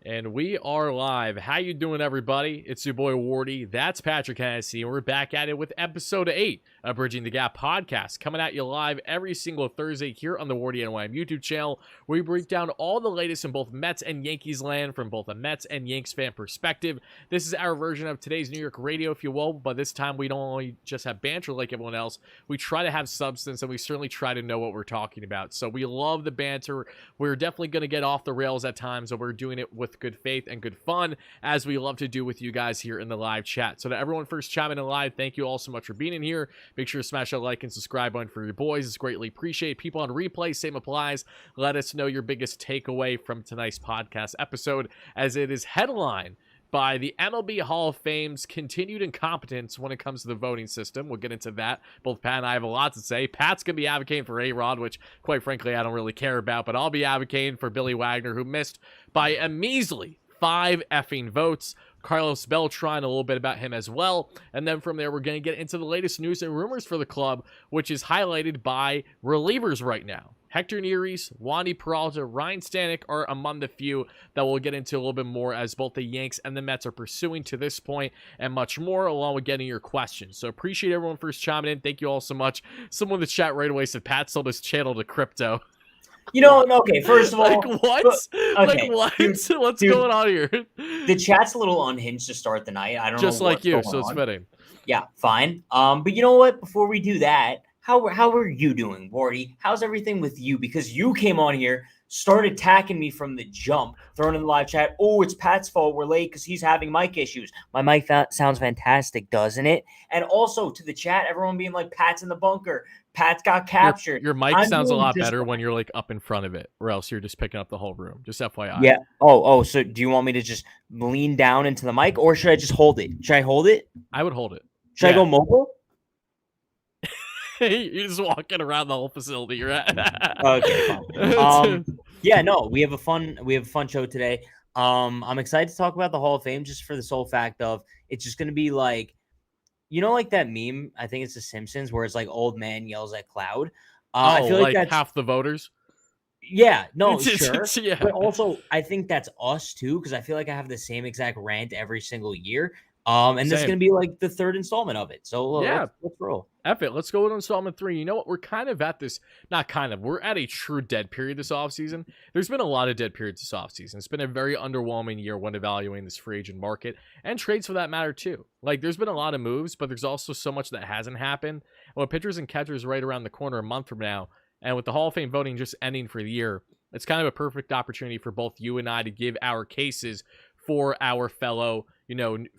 And we are live. How you doing, everybody? It's your boy Wardy. That's Patrick Hennessy, and we're back at it with episode 8 of Bridging the Gap podcast, coming at you live every single Thursday here on the WardyNYM YouTube channel, where we break down all the latest in both Mets and Yankees land from both a Mets and Yanks fan perspective. This is our version of today's New York radio, if you will, but this time we don't only just have banter like everyone else. We try to have substance, and we certainly try to know what we're talking about. So we love the banter. We're definitely going to get off the rails at times, so we're doing it with good faith and good fun, as we love to do with you guys here in the live chat. So to everyone first chiming in live, thank you all so much for being in here. Make sure to smash that like and subscribe button for your boys. It's greatly appreciated. People on replay, same applies. Let us know your biggest takeaway from tonight's podcast episode, as it is headlined by the MLB Hall of Fame's continued incompetence when it comes to the voting system. We'll get into that. Both Pat and I have a lot to say. Pat's going to be advocating for A-Rod, which, quite frankly, I don't really care about, but I'll be advocating for Billy Wagner, who missed by a measly 5 effing votes. Carlos Beltran, a little bit about him as well. And then from there, we're going to get into the latest news and rumors for the club, which is highlighted by relievers right now. Hector Neris, Wandy Peralta, Ryan Stanek are among the few that we'll get into a little bit more, as both the Yanks and the Mets are pursuing to this point, and much more, along with getting your questions. So appreciate everyone first chiming in. Thank you all so much. Someone in the chat right away said Pat sold his channel to crypto. You know, okay, first of all... Like, what? Okay, like, what? What's going on here? The chat's a little unhinged to start the night. I don't know Just like what's you, going so it's on. fitting. Yeah, fine. But you know what? Before we do that, how are you doing, Wardy? How's everything with you? Because you came on here, started attacking me from the jump, throwing in the live chat, oh, it's Pat's fault, we're late because he's having mic issues. My mic sounds fantastic, doesn't it? And also to the chat, everyone being like, Pat's in the bunker. Pat's got captured. Your mic sounds a lot better when you're like up in front of it, or else you're just picking up the whole room. Just FYI. Yeah. Oh, so do you want me to just lean down into the mic, or should I just hold it? Should I hold it? I would hold it. Should I go mobile? You're just walking around the whole facility you're at. Okay, fine. Yeah, no, we have a fun show today. I'm excited to talk about the Hall of Fame, just for the sole fact of it's just gonna be like, you know, like that meme, I think it's The Simpsons, where it's like old man yells at cloud. I feel like that's half the voters. Yeah, no, sure. Yeah. But also, I think that's us too, because I feel like I have the same exact rant every single year. And this is going to be like the 3rd installment of it. So let's roll. F it. Let's go with installment 3. You know what? We're kind of at this, we're at a true dead period this offseason. There's been a lot of dead periods this offseason. It's been a very underwhelming year when evaluating this free agent market, and trades for that matter too. Like, there's been a lot of moves, but there's also so much that hasn't happened. Well, pitchers and catchers right around the corner a month from now, and with the Hall of Fame voting just ending for the year, it's kind of a perfect opportunity for both you and I to give our cases for our fellow,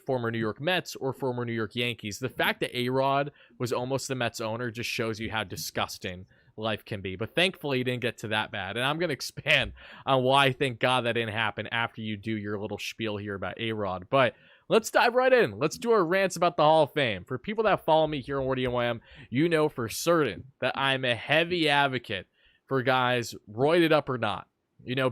former New York Mets or former New York Yankees. The fact that A-Rod was almost the Mets owner just shows you how disgusting life can be. But thankfully, he didn't get to that bad. And I'm going to expand on why, thank God, that didn't happen after you do your little spiel here about A-Rod. But let's dive right in. Let's do our rants about the Hall of Fame. For people that follow me here on WardyNYM, you know for certain that I'm a heavy advocate for guys roided up or not.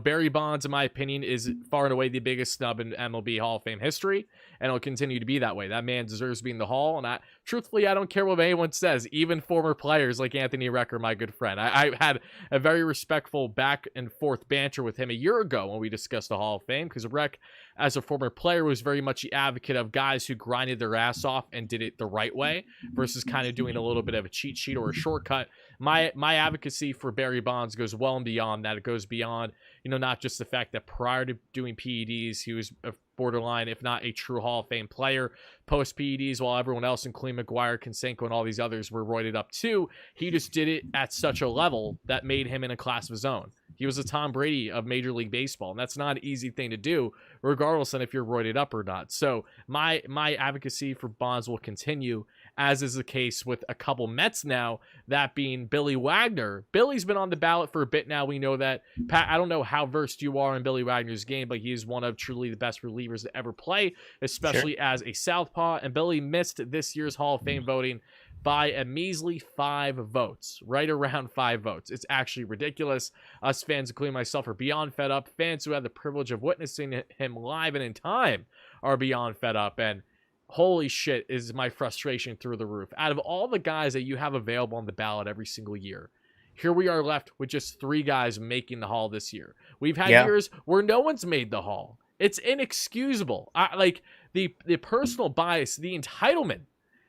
Barry Bonds, in my opinion, is far and away the biggest snub in MLB Hall of Fame history, and it'll continue to be that way. That man deserves to be in the Hall, and truthfully, I don't care what anyone says, even former players like Anthony Recker, my good friend. I had a very respectful back and forth banter with him a year ago when we discussed the Hall of Fame, because Reck, as a former player, was very much the advocate of guys who grinded their ass off and did it the right way versus kind of doing a little bit of a cheat sheet or a shortcut. My advocacy for Barry Bonds goes well and beyond that. It goes beyond, not just the fact that prior to doing PEDs, he was a borderline, if not a true Hall of Fame player. Post PEDs, while everyone else, including McGuire, Konsenko, and all these others, were roided up too, he just did it at such a level that made him in a class of his own. He was a Tom Brady of Major League Baseball, and that's not an easy thing to do, regardless of if you're roided up or not. So my advocacy for Bonds will continue, as is the case with a couple Mets now, that being Billy Wagner. Billy's been on the ballot for a bit now. We know that. Pat, I don't know how versed you are in Billy Wagner's game, but he is one of truly the best relievers to ever play, especially as a southpaw. And Billy missed this year's Hall of Fame voting by a measly 5 votes, right around 5 votes. It's actually ridiculous. Us fans, including myself, are beyond fed up. Fans who had the privilege of witnessing him live and in time are beyond fed up. And holy shit, is my frustration through the roof. Out of all the guys that you have available on the ballot every single year, here we are left with just 3 guys making the Hall this year. We've had years where no one's made the Hall. It's inexcusable. Like the personal bias, the entitlement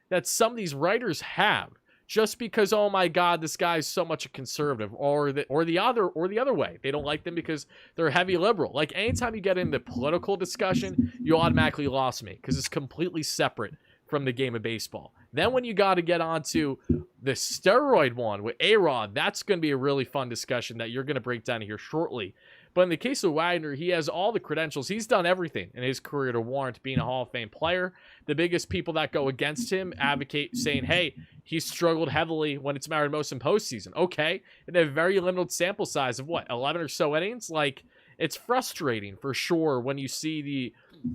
that some of these writers have, just because, oh my God, this guy's so much a conservative, or the other way. They don't like them because they're heavy liberal. Like anytime you get into political discussion, you automatically lost me because it's completely separate from the game of baseball. Then when you got to get onto the steroid one with A-Rod, that's going to be a really fun discussion that you're going to break down here shortly. But in the case of Wagner, he has all the credentials. He's done everything in his career to warrant being a Hall of Fame player. The biggest people that go against him advocate saying, hey, he struggled heavily when it's mattered most in postseason. Okay, in a very limited sample size of 11 or so innings? Like, it's frustrating for sure when you see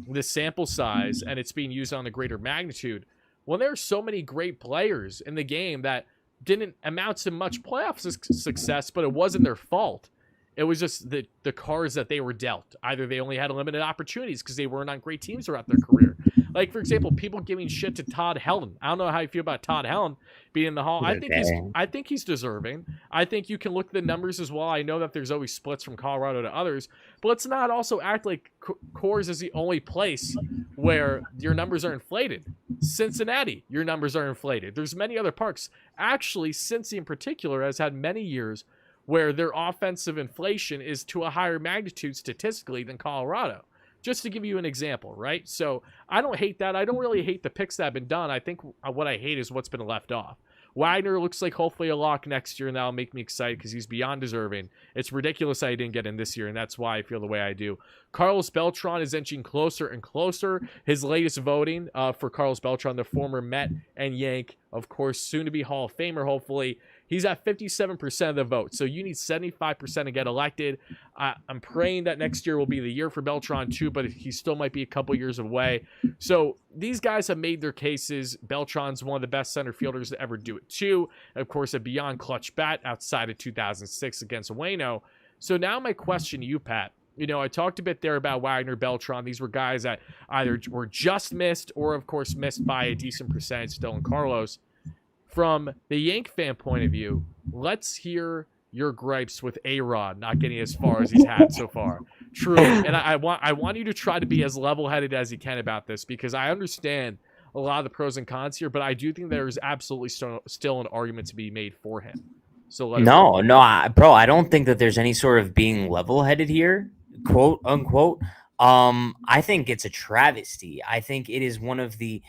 the sample size and it's being used on a greater magnitude. When there are so many great players in the game that didn't amount to much playoff success, but it wasn't their fault. It was just the cards that they were dealt. Either they only had limited opportunities because they weren't on great teams throughout their career. Like, for example, people giving shit to Todd Helton. I don't know how you feel about Todd Helton being in the Hall. I think he's deserving. I think you can look at the numbers as well. I know that there's always splits from Colorado to others, but let's not also act like Coors is the only place where your numbers are inflated. Cincinnati, your numbers are inflated. There's many other parks. Actually, Cincy in particular has had many years where their offensive inflation is to a higher magnitude statistically than Colorado. Just to give you an example, right? So I don't hate that. I don't really hate the picks that have been done. I think what I hate is what's been left off. Wagner looks like hopefully a lock next year, and that'll make me excited because he's beyond deserving. It's ridiculous I didn't get in this year, and that's why I feel the way I do. Carlos Beltran is inching closer and closer. His latest voting for Carlos Beltran, the former Met and Yank, of course, soon to be Hall of Famer, hopefully. He's at 57% of the vote, so you need 75% to get elected. I'm praying that next year will be the year for Beltran too, but he still might be a couple years away. So these guys have made their cases. Beltran's one of the best center fielders to ever do it too. Of course, a beyond clutch bat outside of 2006 against Ueno. So now my question to you, Pat. You know, I talked a bit there about Wagner, Beltran. These were guys that either were just missed or, of course, missed by a decent percentage, Dylan Carlos. From the Yank fan point of view, let's hear your gripes with A-Rod not getting as far as he's had so far. Truly. And I want you to try to be as level-headed as you can about this, because I understand a lot of the pros and cons here, but I do think there is absolutely still an argument to be made for him. So bro, I don't think that there's any sort of being level-headed here, quote unquote. I think it's a travesty. I think it is one of the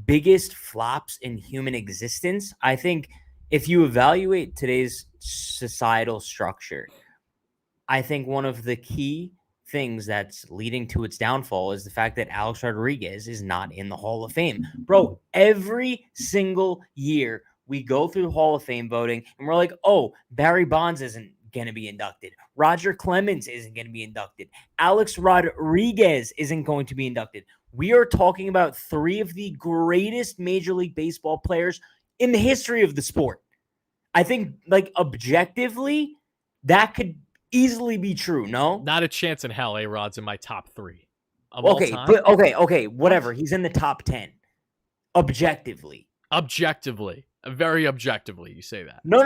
biggest flops in human existence. I think if you evaluate today's societal structure, I think one of the key things that's leading to its downfall is the fact that Alex Rodriguez is not in the Hall of Fame. Bro, every single year we go through Hall of Fame voting and we're like, oh, Barry Bonds isn't going to be inducted. Roger Clemens isn't going to be inducted. Alex Rodriguez isn't going to be inducted. We are talking about three of the greatest Major League Baseball players in the history of the sport. I think, like, objectively, that could easily be true, no? Not a chance in hell A-Rod's in my top 3 of all time. Okay, whatever. He's in the top 10. Objectively. Very objectively, you say that. No.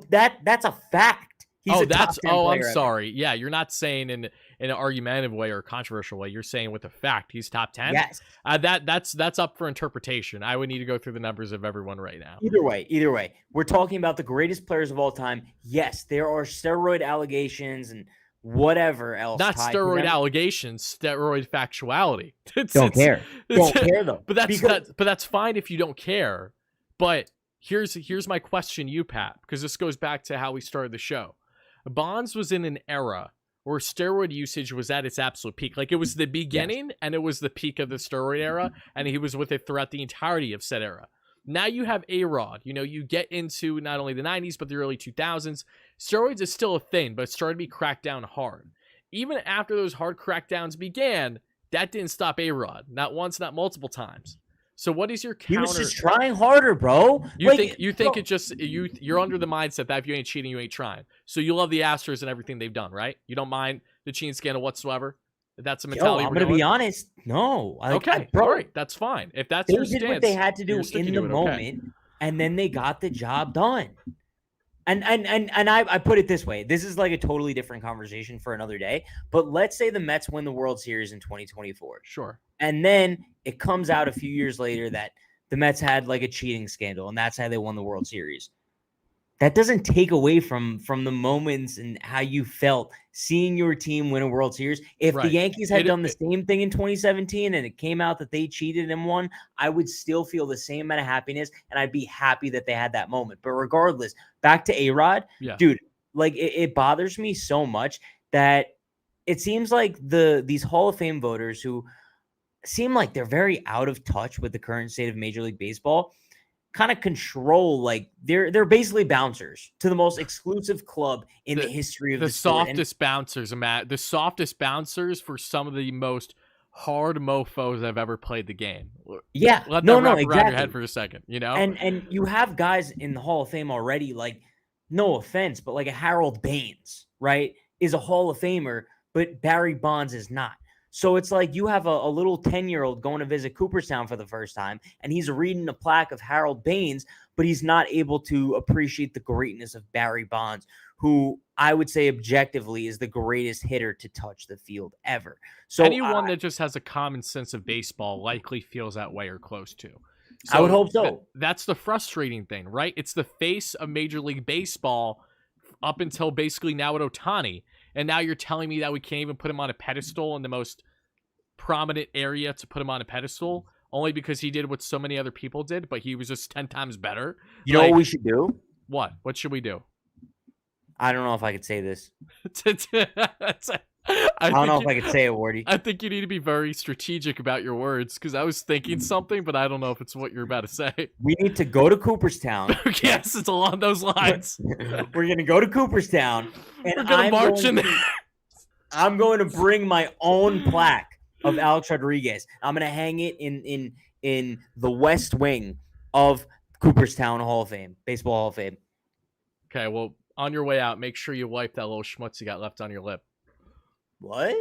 That's a fact. I'm sorry. Yeah, you're not saying in an argumentative way or a controversial way. You're saying with a fact he's top 10. Yes. That's up for interpretation. I would need to go through the numbers of everyone right now. Either way, we're talking about the greatest players of all time. Yes, there are steroid allegations and whatever else. Not steroid allegations, steroid factuality. Don't care though. But that's fine if you don't care. But here's my question to you, Pat, because this goes back to how we started the show. Bonds was in an era where steroid usage was at its absolute peak. Like, it was the beginning and it was the peak of the steroid era, and he was with it throughout the entirety of said era. Now you have A-Rod. You know, you get into not only the 90s, but the early 2000s. Steroids is still a thing, but it started to be cracked down hard. Even after those hard crackdowns began, that didn't stop A-Rod. Not once, not multiple times. So what is your counter? He was just trying harder, bro. You're under the mindset that if you ain't cheating, you ain't trying. So you love the Astros and everything they've done, right? You don't mind the cheating scandal whatsoever. That's a mentality. I'm gonna be honest. No. Okay, all right, that's fine. If that's your stance, they did what they had to do in the moment, and then they got the job done. And I put it this way. This is like a totally different conversation for another day. But let's say the Mets win the World Series in 2024. Sure. And then it comes out a few years later that the Mets had like a cheating scandal, and that's how they won the World Series. That doesn't take away from the moments and how you felt seeing your team win a World Series. If the Right. Yankees had done the same thing in 2017 and it came out that they cheated and won, I would still feel the same amount of happiness, and I'd be happy that they had that moment. But regardless, back to A-Rod, Yeah. dude, like it bothers me so much that it seems like these Hall of Fame voters who seem like they're very out of touch with the current state of Major League Baseball kind of control, like they're basically bouncers to the most exclusive club in the history of the sport. Softest bouncers, Matt. The softest bouncers for some of the most hard mofos I've ever played the game. Yeah, Let no, that wrap around exactly. your head for a second, you know? And you have guys in the Hall of Fame already, like, no offense, but like a Harold Baines, right, is a Hall of Famer, but Barry Bonds is not. So it's like you have a little 10-year-old going to visit Cooperstown for the first time, and he's reading a plaque of Harold Baines, but he's not able to appreciate the greatness of Barry Bonds, who I would say objectively is the greatest hitter to touch the field ever. So anyone that just has a common sense of baseball likely feels that way or close to. So I would hope so. That's the frustrating thing, right? It's the face of Major League Baseball up until basically now at Ohtani. And now you're telling me that we can't even put him on a pedestal in the most prominent area to put him on a pedestal only because he did what so many other people did, but he was just 10 times better. You know what we should do? What? What should we do? I don't know if I could say this. I don't know if I could say it, Wardy. I think you need to be very strategic about your words because I was thinking something, but I don't know if it's what you're about to say. We need to go to Cooperstown. Yes, it's along those lines. We're going to go to Cooperstown. And we're going to march in there. I'm going to bring my own plaque of Alex Rodriguez. I'm going to hang it in the West Wing of Cooperstown Hall of Fame, Baseball Hall of Fame. Okay, well, on your way out, make sure you wipe that little schmutz you got left on your lip. What?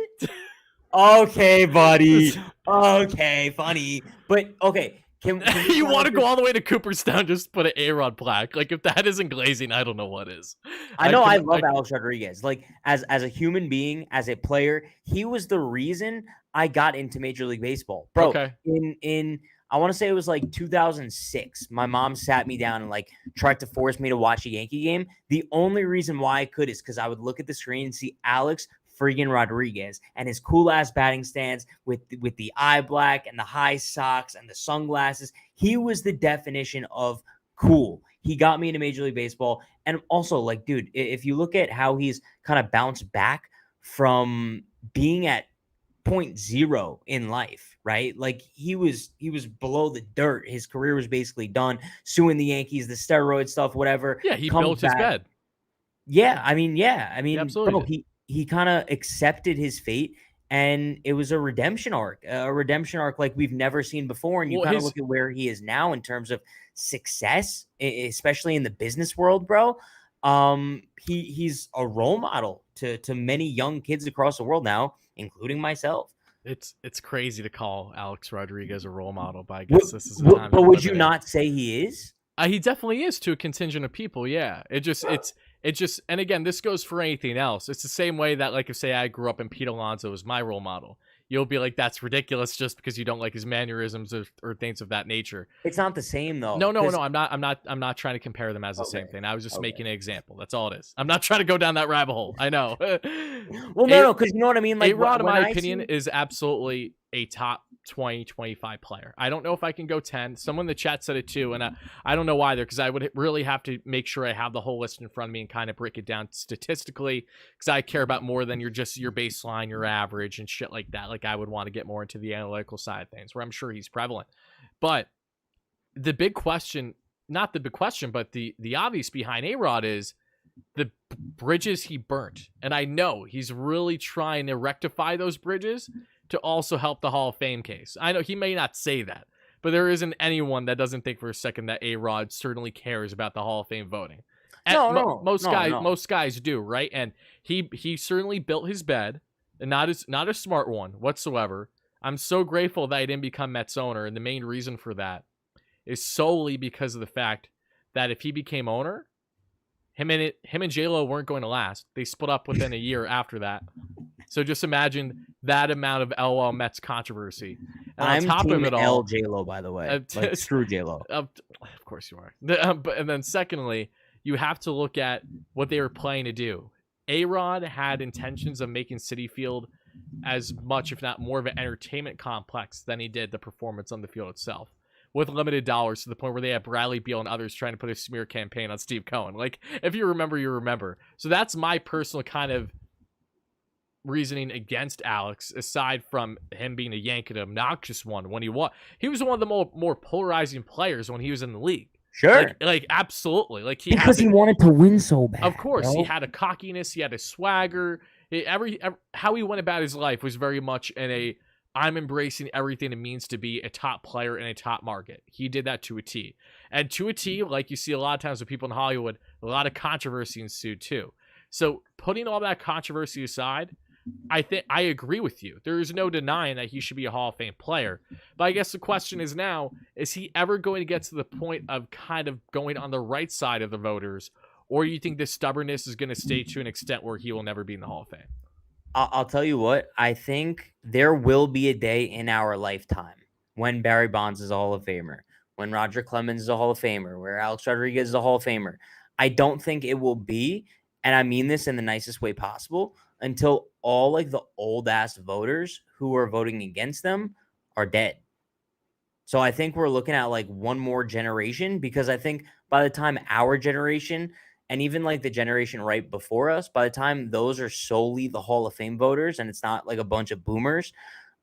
Okay, buddy. Okay, funny. But, okay. Can you want to go all the way to Cooperstown just to put an A-Rod plaque? Like, if that isn't glazing, I don't know what is. I love Alex Rodriguez. Like, as a human being, as a player, he was the reason I got into Major League Baseball. Bro, okay. in I want to say it was like 2006. My mom sat me down and like tried to force me to watch a Yankee game. The only reason why I could is because I would look at the screen and see Alex friggin' Rodriguez and his cool ass batting stance with the eye black and the high socks and the sunglasses. He was the definition of cool. He got me into Major League Baseball. And also, like, dude, if you look at how he's kind of bounced back from being at 0.0 in life, right? Like he was below the dirt. His career was basically done. Suing the Yankees, the steroid stuff, whatever. Yeah, he built his bed. Yeah, I mean, absolutely. Bro, he kind of accepted his fate, and it was a redemption arc like we've never seen before. And you kind of look at where he is now in terms of success, especially in the business world, bro. He's a role model to many young kids across the world now, including myself. It's crazy to call Alex Rodriguez a role model, but I guess this is the time. But would you not say he is? He definitely is to a contingent of people. Yeah, it just, and again, this goes for anything else. It's the same way that, like, if say I grew up and Pete Alonso was my role model, you'll be like, that's ridiculous just because you don't like his mannerisms or things of that nature. It's not the same though. No. I'm not trying to compare them as the same thing. I was just making an example. That's all it is. I'm not trying to go down that rabbit hole. I know. Well, no, because you know what I mean? Like, A-Rod, in my opinion, is absolutely a top 20, 25 player. I don't know if I can go 10. Someone in the chat said it too, and I don't know why there, because I would really have to make sure I have the whole list in front of me and kind of break it down statistically, because I care about more than your baseline, your average, and shit like that. Like, I would want to get more into the analytical side of things, where I'm sure he's prevalent. But the big question, not the big question, but the obvious behind A-Rod is the bridges he burnt. And I know he's really trying to rectify those bridges to also help the Hall of Fame case. I know he may not say that, but there isn't anyone that doesn't think for a second that A-Rod certainly cares about the Hall of Fame voting. Most guys do, right? And he certainly built his bed, and not a smart one whatsoever. I'm so grateful that he didn't become Mets owner, and the main reason for that is solely because of the fact that if he became owner, him and J-Lo weren't going to last. They split up within a year after that. So just imagine that amount of LOL Mets controversy. And I'm on top team of it all, L J-Lo, by the way. Like, screw J-Lo. of course you are. And then secondly, you have to look at what they were planning to do. A-Rod had intentions of making Citi Field as much, if not more, of an entertainment complex than he did the performance on the field itself, with limited dollars, to the point where they had Bradley Beal and others trying to put a smear campaign on Steve Cohen. Like, if you remember, you remember. So that's my personal kind of reasoning against Alex, aside from him being a Yank, an obnoxious one when he was one of the more polarizing players when he was in the league. Sure. Like absolutely. Like he wanted to win so bad. Of course, he had a cockiness, he had a swagger. How he went about his life was very much in a, I'm embracing everything it means to be a top player in a top market. He did that to a T. And to a T, like you see a lot of times with people in Hollywood, a lot of controversy ensued too. So putting all that controversy aside, I agree with you. There is no denying that he should be a Hall of Fame player. But I guess the question is now, is he ever going to get to the point of kind of going on the right side of the voters? Or do you think this stubbornness is going to stay to an extent where he will never be in the Hall of Fame? I'll tell you what, I think there will be a day in our lifetime when Barry Bonds is a Hall of Famer, when Roger Clemens is a Hall of Famer, where Alex Rodriguez is a Hall of Famer. I don't think it will be, and I mean this in the nicest way possible, until all like the old ass voters who are voting against them are dead. So I think we're looking at like one more generation, because I think by the time our generation, and even like the generation right before us, by the time those are solely the Hall of Fame voters and it's not like a bunch of boomers,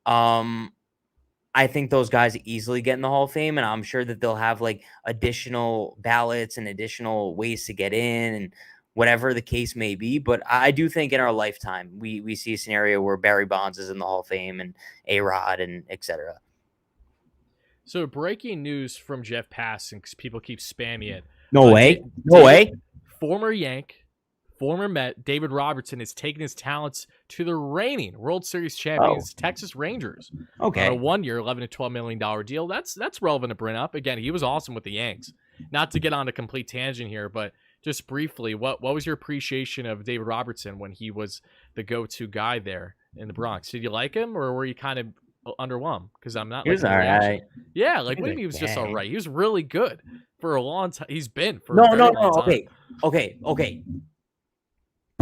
I think those guys easily get in the Hall of Fame, and I'm sure that they'll have like additional ballots and additional ways to get in and whatever the case may be. But I do think in our lifetime, we see a scenario where Barry Bonds is in the Hall of Fame and A-Rod and et cetera. So breaking news from Jeff Passan, because people keep spamming it. No way. Former Yank, former Met, David Robertson is taking his talents to the reigning World Series champions, Texas Rangers. Okay. On a 1 year, $11 to $12 million deal. That's relevant to bring up. Again, he was awesome with the Yanks. Not to get on a complete tangent here, but just briefly, what was your appreciation of David Robertson when he was the go-to guy there in the Bronx? Did you like him, or were you kind of underwhelmed? Because I'm not. He was all right. Yeah, like what do you mean he was just all right? He was really good for a long time. He's been for no. Okay.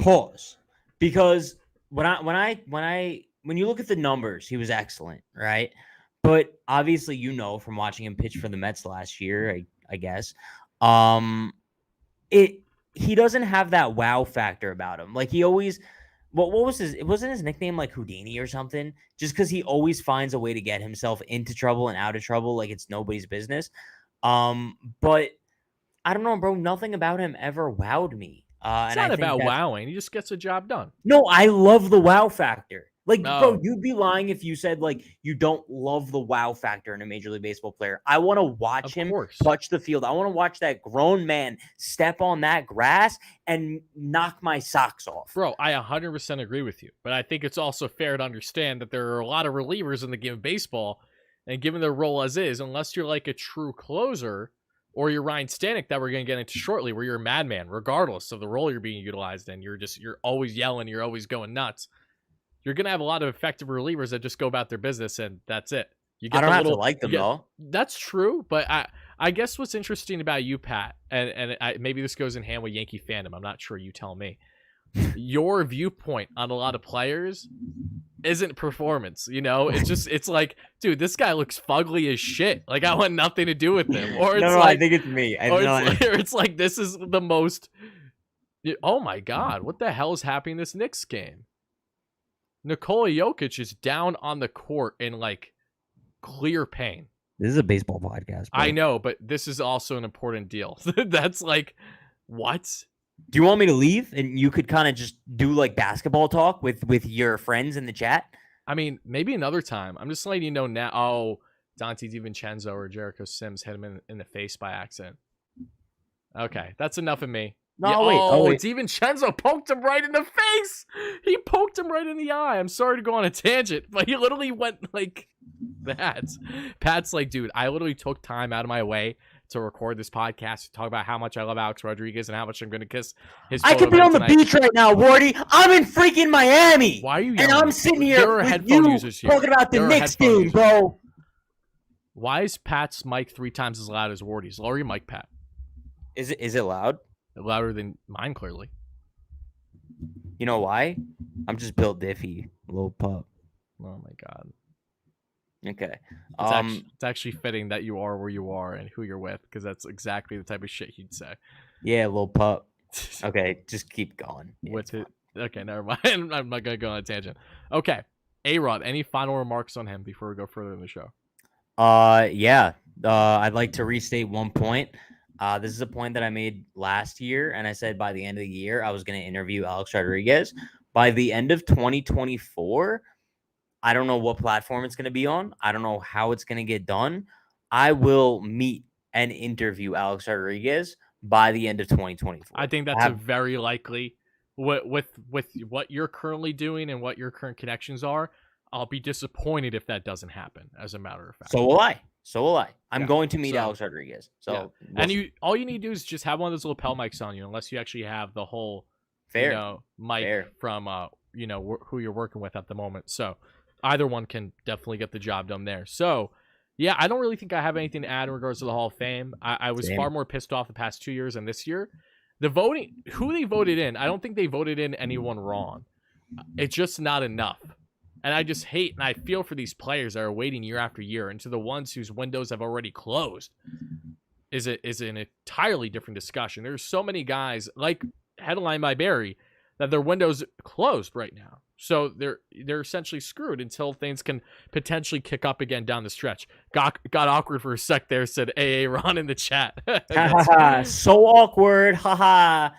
Pause, because when you look at the numbers, he was excellent, right? But obviously, from watching him pitch for the Mets last year, I guess, he doesn't have that wow factor about him. Like he always, what was wasn't his nickname like Houdini or something? Just because he always finds a way to get himself into trouble and out of trouble, like it's nobody's business. But I don't know, bro. Nothing about him ever wowed me. It's not about wowing. He just gets the job done. No, I love the wow factor. Like, bro, you'd be lying if you said, like, you don't love the wow factor in a Major League Baseball player. I want to watch him touch the field. I want to watch that grown man step on that grass and knock my socks off. Bro, I 100% agree with you. But I think it's also fair to understand that there are a lot of relievers in the game of baseball, and given their role as is, unless you're like a true closer or you're Ryan Stanek that we're going to get into shortly, where you're a madman, regardless of the role you're being utilized in, you're always yelling, you're always going nuts. You're going to have a lot of effective relievers that just go about their business, and that's it. I don't have to like them, though. That's true, but I guess what's interesting about you, Pat, and maybe this goes in hand with Yankee fandom, I'm not sure, you tell me. Your viewpoint on a lot of players isn't performance, it's like, dude, this guy looks fugly as shit. Like, I want nothing to do with him. Or it's I think it's me. It's like this is the most. Oh my god, what the hell is happening in this Knicks game? Nikola Jokic is down on the court in like clear pain. This is a baseball podcast, bro. I know, but this is also an important deal. That's like, what? Do you want me to leave and you could kind of just do like basketball talk with your friends in the chat? I mean, maybe another time. I'm just letting you know now. Oh, Dante DiVincenzo or Jericho Sims hit him in the face by accident. Okay, that's enough of me. No, wait. DiVincenzo poked him right in the face. He poked him right in the eye. I'm sorry to go on a tangent, but he literally went like that. Pat's like, dude, I literally took time out of my way to record this podcast to talk about how much I love Alex Rodriguez and how much I'm going to kiss his. I could be on the beach right now, Wardy. I'm in freaking Miami. Why are you? And I'm sitting here there are with headphone you users here. talking about the Knicks game, bro. Why is Pat's mic 3 times as loud as Wardy's? Lower your mic, Pat. Is it loud? Louder than mine, clearly. You know why? I'm just built diffy, little pup. Oh my god. Okay. It's actually fitting that you are where you are and who you're with, because that's exactly the type of shit he'd say. Yeah, little pup. Okay, just keep going. Yeah, with it. Okay, never mind. I'm not gonna go on a tangent. Okay, A-Rod, any final remarks on him before we go further in the show? Yeah. I'd like to restate one point. This is a point that I made last year, and I said by the end of the year I was going to interview Alex Rodriguez. By the end of 2024, I don't know what platform it's going to be on. I don't know how it's going to get done. I will meet and interview Alex Rodriguez by the end of 2024. I think that's a very likely. With what you're currently doing and what your current connections are, I'll be disappointed if that doesn't happen, as a matter of fact. So will I. I'm going to meet Alex Rodriguez. So all you need to do is just have one of those lapel mics on you, unless you actually have the whole mic from who you're working with at the moment. So either one can definitely get the job done there. So yeah, I don't really think I have anything to add in regards to the Hall of Fame. I was far more pissed off the past 2 years than this year. The voting, who they voted in, I don't think they voted in anyone wrong. It's just not enough. And I just hate and I feel for these players that are waiting year after year, and to the ones whose windows have already closed is an entirely different discussion. There's so many guys, like headlined by Barry, that their windows closed right now. So they're essentially screwed until things can potentially kick up again down the stretch. Got awkward for a sec there, said AA Ron in the chat. So awkward. Haha.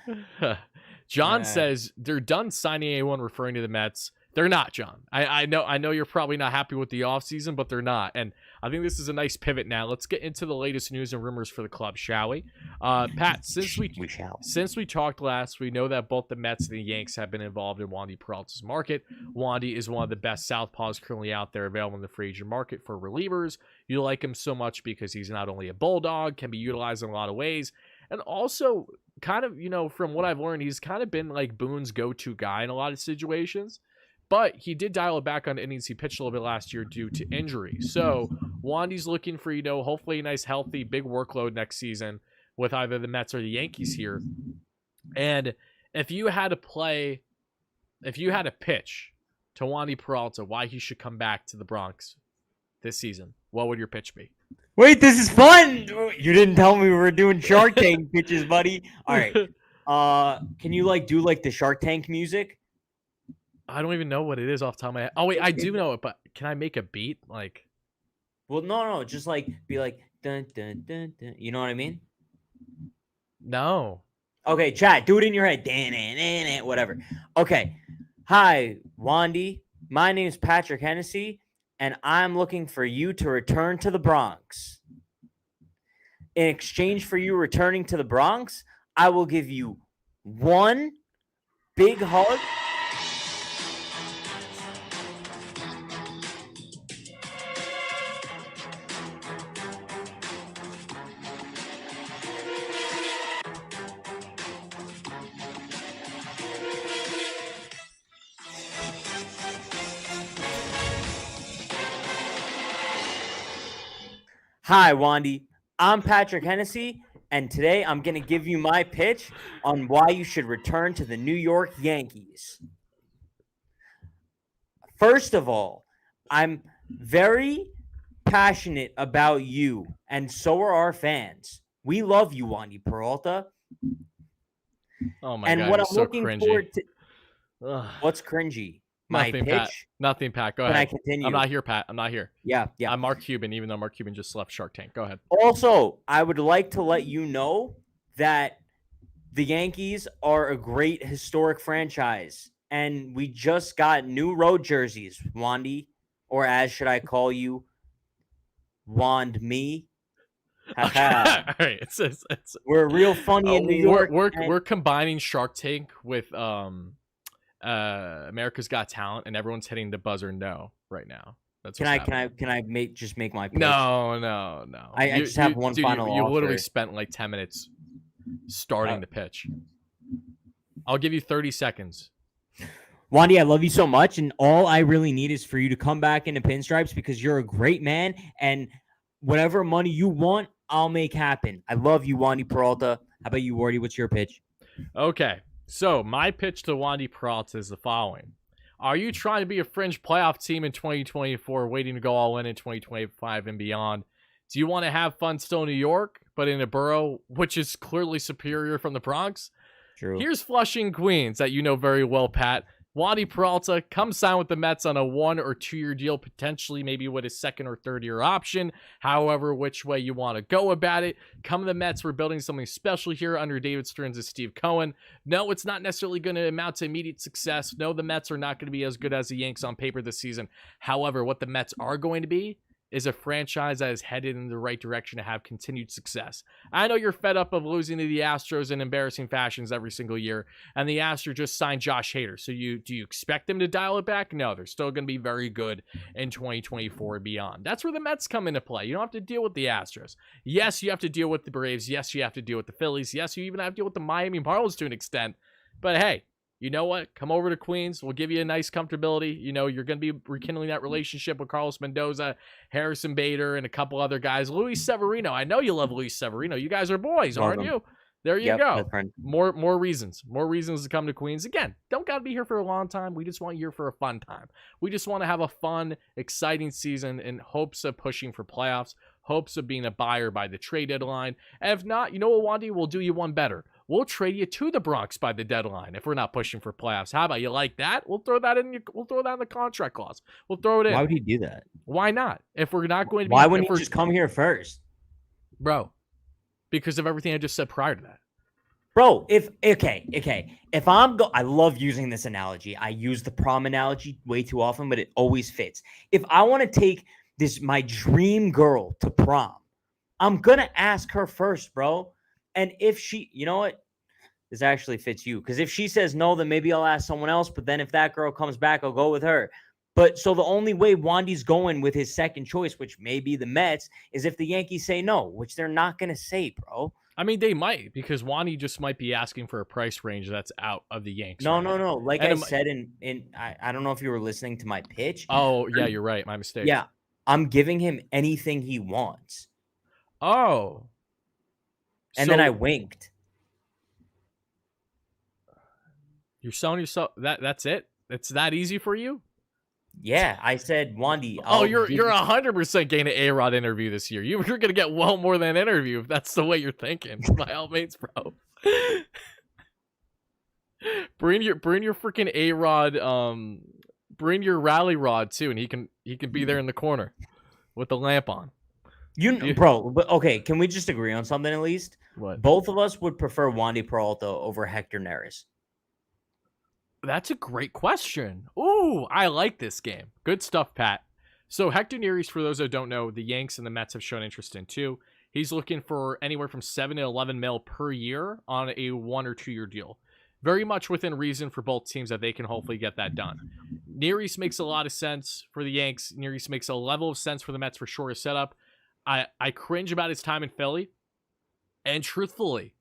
John says they're done signing A1, referring to the Mets. They're not, John. I know you're probably not happy with the offseason, but they're not. And I think this is a nice pivot now. Let's get into the latest news and rumors for the club, shall we? Pat, since we talked last, we know that both the Mets and the Yanks have been involved in Wandy Peralta's market. Wandy is one of the best southpaws currently out there available in the free agent market for relievers. You like him so much because he's not only a bulldog, can be utilized in a lot of ways, and also kind of, from what I've learned, he's kind of been like Boone's go-to guy in a lot of situations. But he did dial it back on innings he pitched a little bit last year due to injury. So Wandy's looking for, hopefully a nice, healthy, big workload next season with either the Mets or the Yankees here. And if you had to pitch to Wandy Peralta why he should come back to the Bronx this season, what would your pitch be? Wait, this is fun. You didn't tell me we were doing Shark Tank pitches, buddy. All right. Can you do the Shark Tank music? I don't even know what it is off the top of my head. Oh, wait, I do know it, but can I make a beat? Well, no, just be like, dun, dun, dun, dun. You know what I mean? No. Okay, chat, do it in your head. Dan, dan, dan, dan, whatever. Okay. Hi, Wandy. My name is Patrick Hennessy, and I'm looking for you to return to the Bronx. In exchange for you returning to the Bronx, I will give you one big hug. Hi, Wandy. I'm Patrick Hennessy, and today I'm going to give you my pitch on why you should return to the New York Yankees. First of all, I'm very passionate about you, and so are our fans. We love you, Wandy Peralta. Oh my and God, what I'm so looking cringy. forward to. What's cringy? My Nothing, pitch? Pat. Nothing, Pat. Go Can ahead. I continue? I'm not here, Pat. I'm not here. Yeah. I'm Mark Cuban, even though Mark Cuban just left Shark Tank. Go ahead. Also, I would like to let you know that the Yankees are a great historic franchise, and we just got new road jerseys, Wandy, or as should I call you, Wand me. Okay. All right. We're real funny in New York. We're combining Shark Tank with America's Got Talent, and everyone's hitting the buzzer no right now. That's Can what's I make my pitch? No. I just have one dude, final you literally offer. spent like 10 minutes starting the pitch. I'll give you 30 seconds. Wandy, I love you so much, and all I really need is for you to come back into pinstripes because you're a great man, and whatever money you want, I'll make happen. I love you, Wandy Peralta. How about you, Wardy? What's your pitch? Okay, so my pitch to Wandy Peralta is the following. Are you trying to be a fringe playoff team in 2024, waiting to go all in 2025 and beyond? Do you want to have fun still in New York, but in a borough which is clearly superior from the Bronx? True. Here's Flushing, Queens, that you know very well, Pat. Wandy Peralta, come sign with the Mets on a 1 or 2 year deal, potentially maybe with a second or third year option. However, which way you want to go about it. Come to the Mets. We're building something special here under David Stearns and Steve Cohen. No, it's not necessarily going to amount to immediate success. No, the Mets are not going to be as good as the Yanks on paper this season. However, what the Mets are going to be is a franchise that is headed in the right direction to have continued success. I know you're fed up of losing to the Astros in embarrassing fashions every single year, and the Astros just signed Josh Hader. So do you expect them to dial it back? No, they're still going to be very good in 2024 and beyond. That's where the Mets come into play. You don't have to deal with the Astros. Yes, you have to deal with the Braves. Yes, you have to deal with the Phillies. Yes, you even have to deal with the Miami Marlins to an extent. But hey, you know what? Come over to Queens. We'll give you a nice comfortability. You know, you're going to be rekindling that relationship with Carlos Mendoza, Harrison Bader, and a couple other guys. Luis Severino. I know you love Luis Severino. You guys are boys, aren't you? There you go. More reasons. More reasons to come to Queens. Again, don't got to be here for a long time. We just want you here for a fun time. We just want to have a fun, exciting season in hopes of pushing for playoffs, hopes of being a buyer by the trade deadline. And if not, you know what, Wandy? We'll do you one better. We'll trade you to the Bronx by the deadline if we're not pushing for playoffs. How about you like that? We'll throw that in. We'll throw that in the contract clause. We'll throw it in. Why would you do that? Why not? If we're not going to be, why wouldn't you just come here first, bro? Because of everything I just said prior to that, bro. If I love using this analogy. I use the prom analogy way too often, but it always fits. If I want to take my dream girl to prom, I'm gonna ask her first, bro. And if she, you know what, this actually fits you. Because if she says no, then maybe I'll ask someone else. But then if that girl comes back, I'll go with her. But so the only way Wandy's going with his second choice, which may be the Mets, is if the Yankees say no, which they're not going to say, bro. I mean, they might, because Wandy just might be asking for a price range that's out of the Yanks. No. Like I said, I don't know if you were listening to my pitch. Oh, yeah, you're right. My mistake. Yeah, I'm giving him anything he wants. Oh. And then I winked. You're selling yourself that's it? It's that easy for you? Yeah, I said, Wandy. You're 100% getting an A-Rod interview this year. You're gonna get well more than an interview if that's the way you're thinking. By all means, bro. bring your freaking A-Rod. Bring your rally rod too, and he can be there in the corner with the lamp on. Bro, but okay, can we just agree on something at least? What? Both of us would prefer Wandy Peralta over Hector Neris. That's a great question. Ooh, I like this game. Good stuff, Pat. So Hector Neris, for those that don't know, the Yanks and the Mets have shown interest in too. He's looking for anywhere from 7 to 11 mil per year on a 1 or 2 year deal. Very much within reason for both teams that they can hopefully get that done. Neris makes a lot of sense for the Yanks. Neris makes a level of sense for the Mets for sure to set up. I cringe about his time in Philly. And truthfully,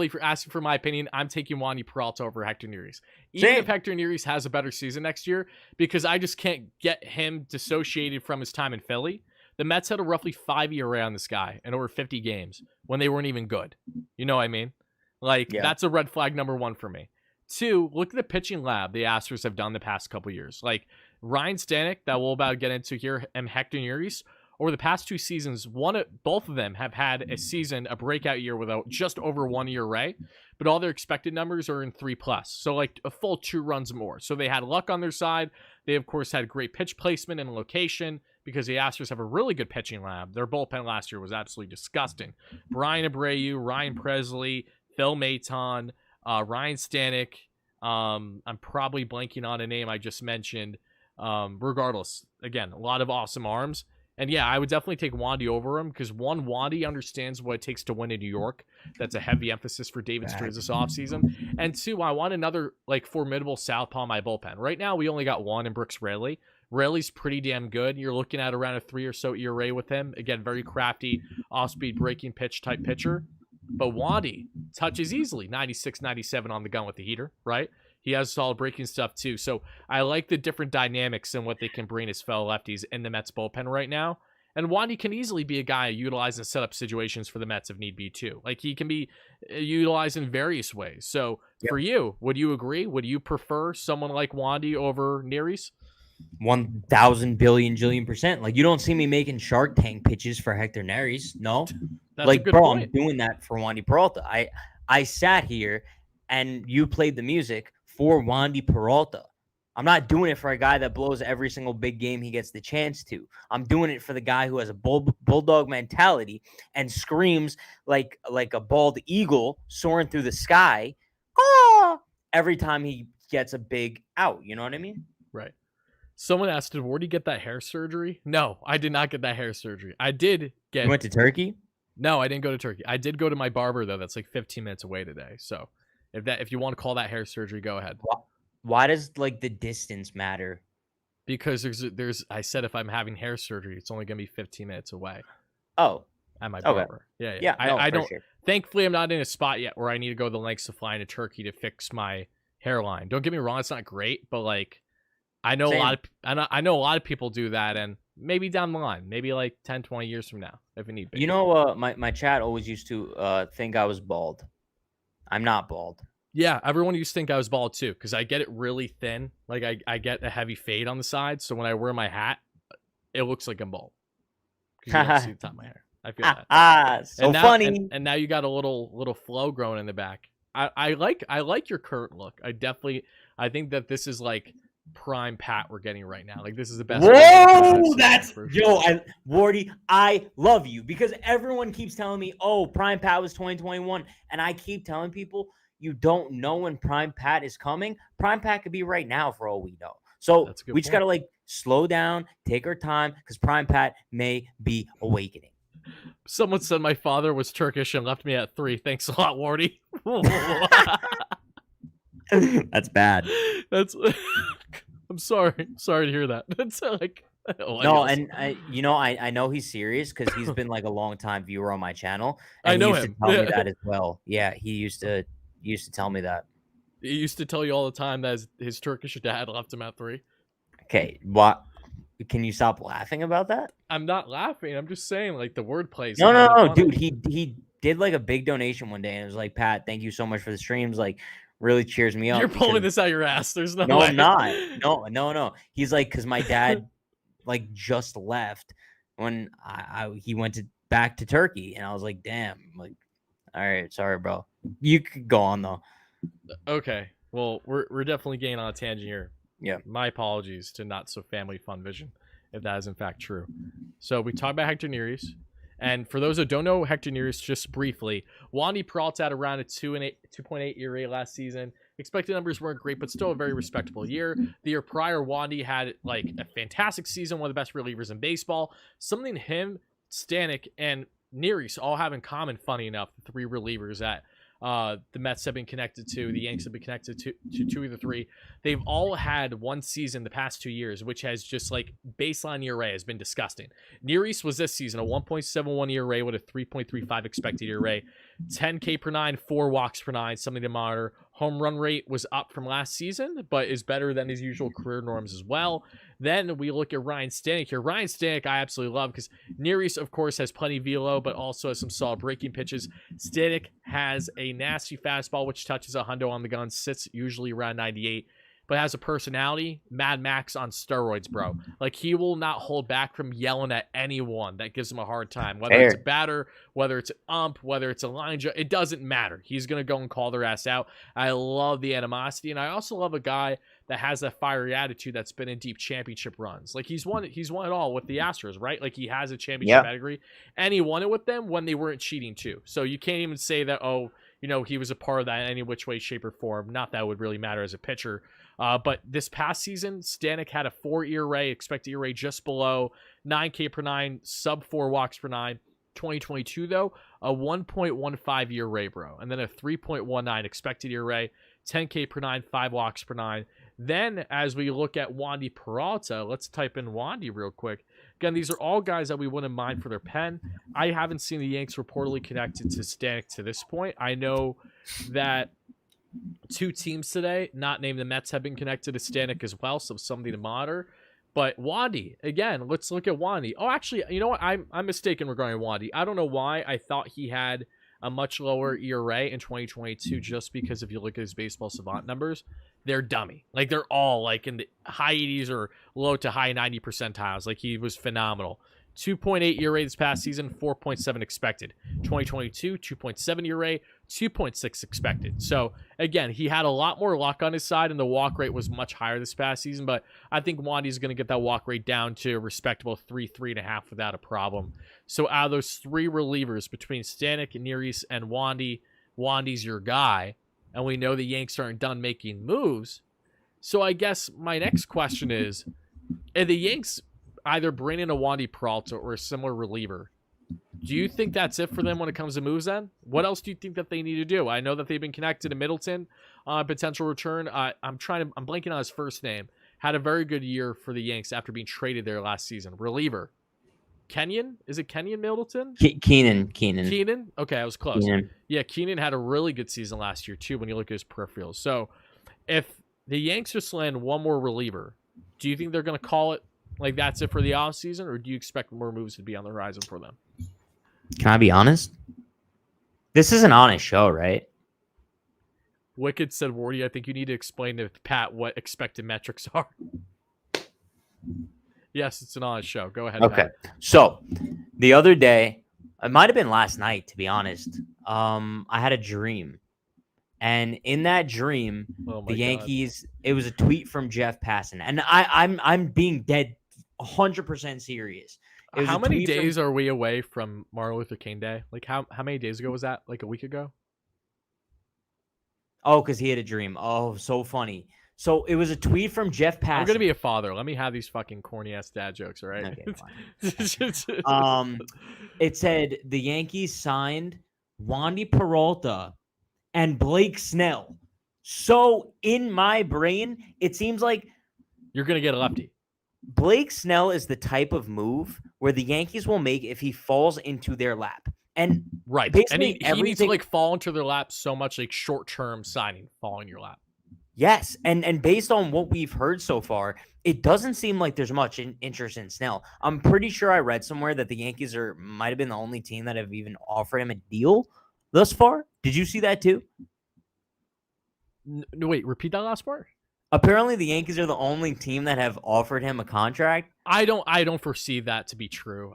for asking for my opinion, I'm taking Wandy Peralta over Hector Neris. Even if Hector Neris has a better season next year, because I just can't get him dissociated from his time in Philly. The Mets had a roughly 5 ERA on this guy in over 50 games when they weren't even good. You know what I mean? That's a red flag number 1 for me. 2, look at the pitching lab the Astros have done the past couple years. Like Ryan Stanek, that we'll about get into here, and Hector Neris. Over the past 2 seasons, both of them have had a breakout year with just over 1 ERA, but all their expected numbers are in 3+. So like a full 2 runs more. So they had luck on their side. They, of course, had great pitch placement and location because the Astros have a really good pitching lab. Their bullpen last year was absolutely disgusting. Brian Abreu, Ryan Presley, Phil Maton, Ryan Stanek. I'm probably blanking on a name I just mentioned. Regardless, again, a lot of awesome arms. And yeah, I would definitely take Wandy over him because one, Wandy understands what it takes to win in New York. That's a heavy emphasis for David Stearns this offseason. And 2, I want another formidable southpaw in my bullpen. Right now, we only got 1 in Brooks Raley. Raley's pretty damn good. You're looking at around a 3 or so ERA with him. Again, very crafty, off-speed breaking pitch type pitcher. But Wandy touches easily, 96, 97 on the gun with the heater, right? He has solid breaking stuff too. So I like the different dynamics and what they can bring as fellow lefties in the Mets bullpen right now. And Wandy can easily be a guy utilized in setup situations for the Mets if need be too. Like he can be utilized in various ways. So for you, would you agree? Would you prefer someone like Wandy over Neris? 1,000 billion jillion %. Like you don't see me making Shark Tank pitches for Hector Neris. No, That's like a good bro, point. I'm doing that for Wandy Peralta. I sat here and you played the music for Wandy Peralta. I'm not doing it for a guy that blows every single big game he gets the chance to. I'm doing it for the guy who has a bulldog mentality and screams like a bald eagle soaring through the sky every time he gets a big out. You know what I mean? Right. Someone asked, did Wardy get that hair surgery? No, I did not get that hair surgery. I did get... You went to Turkey? No, I didn't go to Turkey. I did go to my barber, though. That's like 15 minutes away today. So if you want to call that hair surgery, go ahead. Why does like the distance matter? Because there's I said if I'm having hair surgery, it's only going to be 15 minutes away. Oh. At my barber. Okay. Yeah. I don't... Sure. Thankfully, I'm not in a spot yet where I need to go the lengths of flying to Turkey to fix my hairline. Don't get me wrong. It's not great, but like... I know a lot of people do that, and maybe down the line, maybe like 10, 20 years from now, if it need be. You know, my chat always used to think I was bald. I'm not bald. Yeah, everyone used to think I was bald too, because I get it really thin. Like I get a heavy fade on the side, so when I wear my hat, it looks like I'm bald. Because you don't see the top of my hair. I feel that. So now, funny. And now you got a little flow growing in the back. I like your current look. I think that this is like prime Pat we're getting right now. Like this is the best. Whoa, that's Wardy, I love you because everyone keeps telling me, oh, prime Pat was 2021, and I keep telling people you don't know when prime Pat is coming. Prime Pat could be right now for all we know. So we just gotta like slow down, take our time, because prime Pat may be awakening. Someone said my father was Turkish and left me at 3. Thanks a lot, Wardy. That's bad. I'm sorry. Sorry to hear that. That's like no, and I know he's serious because he's been like a long time viewer on my channel. And I know he used him. to tell me that as well. Yeah, he used to tell me that. He used to tell you all the time that his Turkish dad left him at 3. Okay, what? Can you stop laughing about that? I'm not laughing. I'm just saying like the wordplay. No, dude. He did like a big donation one day and it was like, Pat, thank you so much for the streams. Like, really cheers me up. You're pulling this out your ass. There's no way. I'm not. No. He's like, because my dad like just left when he went back to Turkey, and I was like, damn. Like, all right, sorry, bro. You could go on though. Okay. Well, we're definitely getting on a tangent here. Yeah. My apologies to Not So Family Fun Vision, if that is in fact true. So we talked about Hector Neris. And for those who don't know Hector Neris, just briefly, Wandy Peralta had around a 2.8 ERA last season. Expected numbers weren't great, but still a very respectable year. The year prior, Wandy had like a fantastic season, one of the best relievers in baseball. Something him, Stanek, and Neris all have in common, funny enough, the 3 relievers that the Mets have been connected to, the Yanks have been connected to 2 of the 3. They've all had one season the past 2 years, which has just like baseline ERA has been disgusting. Neris was this season a 1.71 ERA with a 3.35 expected ERA, 10 K per 9, 4 walks per 9, something to monitor. Home run rate was up from last season, but is better than his usual career norms as well. Then we look at Ryan Stanek here. Ryan Stanek I absolutely love because Neris, of course, has plenty of velo, but also has some solid breaking pitches. Stanek has a nasty fastball, which touches a hundo on the gun, sits usually around 98, but has a personality, Mad Max on steroids, bro. Like, he will not hold back from yelling at anyone that gives him a hard time, whether it's a batter, whether it's an ump, whether it's a line judge, it doesn't matter. He's going to go and call their ass out. I love the animosity, and I also love a guy that has that fiery attitude that's been in deep championship runs. Like, he's won it all with the Astros, right? Like, he has a championship pedigree, and he won it with them when they weren't cheating too. So you can't even say that, he was a part of that in any which way, shape, or form. Not that it would really matter as a pitcher. But this past season, Stanek had a 4 ERA, expected ERA just below 9 K per 9, sub 4 walks per 9. 2022, though, a 1.15 ERA, bro. And then a 3.19 expected ERA, 10 K per 9, 5 walks per 9. Then, as we look at Wandy Peralta, let's type in Wandy real quick. Again, these are all guys that we wouldn't mind for their pen. I haven't seen the Yanks reportedly connected to Stanek to this point. I know that 2 teams today, not named the Mets, have been connected to Stanek as well, so something to monitor. But Wandy, again, let's look at Wandy. Oh, actually, you know what? I'm mistaken regarding Wandy. I don't know why I thought he had a much lower ERA in 2022 just because if you look at his baseball savant numbers, they're dummy. Like, they're all like in the high 80s or low to high 90 percentiles. Like, he was phenomenal. 2.8 ERA this past season, 4.7 expected. 2022, 2.7 ERA, 2.6 expected. So, again, he had a lot more luck on his side, and the walk rate was much higher this past season, but I think Wandy's going to get that walk rate down to a respectable 3.5 without a problem. So, out of those 3 relievers between Stanek, Neris, and Wandy, Wandy's your guy, and we know the Yanks aren't done making moves. So, I guess my next question is, if the Yanks either bring in a Wandy Peralta or a similar reliever, do you think that's it for them when it comes to moves then? What else do you think that they need to do? I know that they've been connected to Middleton on potential return. I'm blanking on his first name. Had a very good year for the Yanks after being traded there last season. Reliever. Kenyon? Is it Kenyon Middleton? Keenan? Okay, I was close. Keenan. Yeah, Keenan had a really good season last year too when you look at his peripherals. So if the Yanks just land one more reliever, do you think they're going to call it like that's it for the offseason, or do you expect more moves to be on the horizon for them? Can I be honest? This is an honest show, right? Wicked said, Wardy, I think you need to explain to Pat what expected metrics are. Yes, it's an honest show. Go ahead. Okay. Pat. So the other day, it might have been last night, to be honest. I had a dream. And in that dream, the Yankees, it was a tweet from Jeff Passan. And I'm being dead 100% serious. How many days are we away from Martin Luther King Day? Like how many days ago was that? Like a week ago? Oh, because he had a dream. Oh, so funny. So it was a tweet from Jeff Passan. I'm gonna be a father. Let me have these fucking corny ass dad jokes, all right? Okay, fine. It said the Yankees signed Wandy Peralta and Blake Snell. So in my brain, it seems like you're gonna get a lefty. Blake Snell is the type of move where the Yankees will make if he falls into their lap. And right. And he needs to like fall into their lap so much, like short-term signing, fall in your lap. Yes. And based on what we've heard so far, it doesn't seem like there's much interest in Snell. I'm pretty sure I read somewhere that the Yankees might have been the only team that have even offered him a deal thus far. Did you see that too? No, wait, repeat that last part. Apparently, the Yankees are the only team that have offered him a contract. I don't foresee that to be true.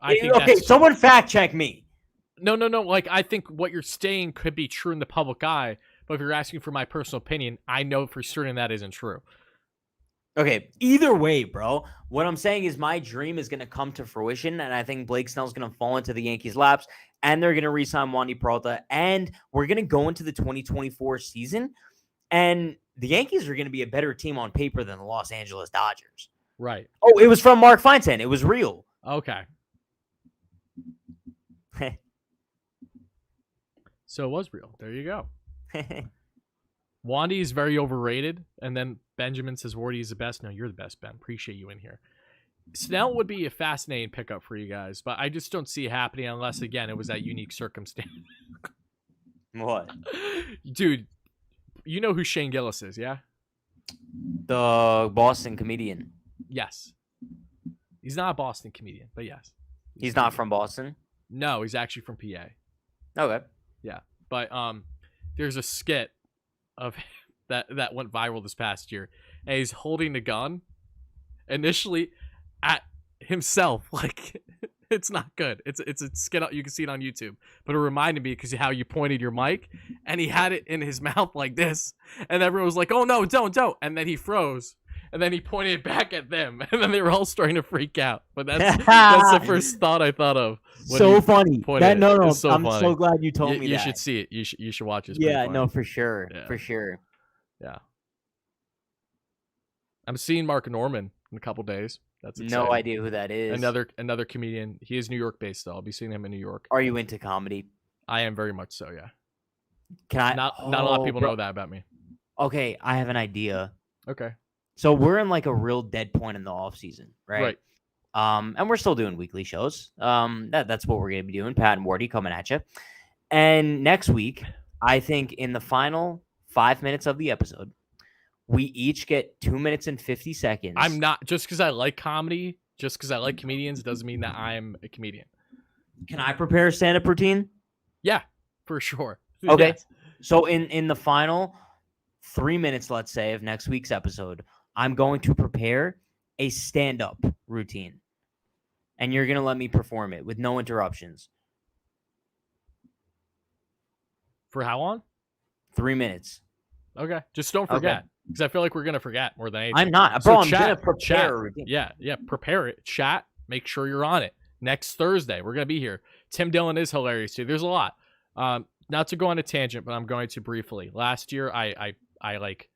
Someone fact check me. No. Like, I think what you're saying could be true in the public eye, but if you're asking for my personal opinion, I know for certain that isn't true. Okay, either way, bro. What I'm saying is my dream is going to come to fruition, and I think Blake Snell's going to fall into the Yankees' laps, and they're going to re-sign Wandy Peralta, and we're going to go into the 2024 season, and the Yankees are going to be a better team on paper than the Los Angeles Dodgers. Right. Oh, it was from Mark Feinstein. It was real. Okay. So it was real. There you go. Wandy is very overrated. And then Benjamin says Wardy is the best. No, you're the best, Ben. Appreciate you in here. Snell would be a fascinating pickup for you guys, but I just don't see it happening unless, again, it was that unique circumstance. What? Dude, you know who Shane Gillis is, yeah? The Boston comedian. Yes. He's not a Boston comedian, but yes. He's not from Boston? No, he's actually from PA. Okay. Yeah. But there's a skit of that went viral this past year. And he's holding a gun initially at himself. Like, it's not good. It's a skit. You can see it on YouTube. But it reminded me because how you pointed your mic, and he had it in his mouth like this, and everyone was like, "Oh no, don't!" And then he froze, and then he pointed it back at them, and then they were all starting to freak out. But that's the first thought I thought of. So funny. I'm so glad you told me that. You should see it. You should watch it. Yeah, no, for sure. Yeah. For sure. Yeah. I'm seeing Mark Norman in a couple days. That's exciting. No idea who that is. Another comedian. He is New York based though. I'll be seeing him in New York. Are you into comedy? I am very much so, yeah. Can I not a lot of people know that about me. Okay, I have an idea. Okay. So we're in like a real dead point in the off season, right? Right. And we're still doing weekly shows. That's what we're gonna be doing. Pat and Wardy coming at you. And next week, I think in the final 5 minutes of the episode, we each get 2 minutes and 50 seconds. I'm not, just because I like comedy, just because I like comedians, doesn't mean that I'm a comedian. Can I prepare a stand-up routine? Yeah, for sure. Okay. Yes. So in the final 3 minutes, let's say, of next week's episode, I'm going to prepare a stand-up routine. And you're going to let me perform it with no interruptions. For how long? 3 minutes. Okay. Just don't forget. Because I feel like we're going to forget more than anything. I'm not. So Bro, I'm chat, going to prepare chat. a routine. Yeah. Prepare it. Chat. Make sure you're on it. Next Thursday, we're going to be here. Tim Dillon is hilarious, too. There's a lot. Not to go on a tangent, but I'm going to briefly. Last year, I like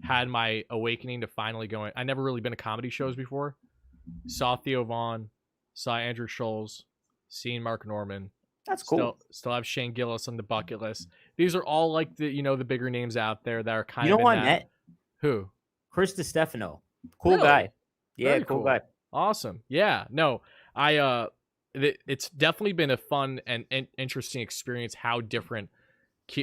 had my awakening to finally going. I never really been to comedy shows before. Saw Theo Vaughn, saw Andrew Scholes, seen Mark Norman. That's cool. Still have Shane Gillis on the bucket list. These are all like the bigger names out there that are kind of. You know who I that. met? Who? Chris DiStefano. Cool Really? guy. Yeah, Very cool guy. Awesome. Yeah. No, it's definitely been a fun and interesting experience how different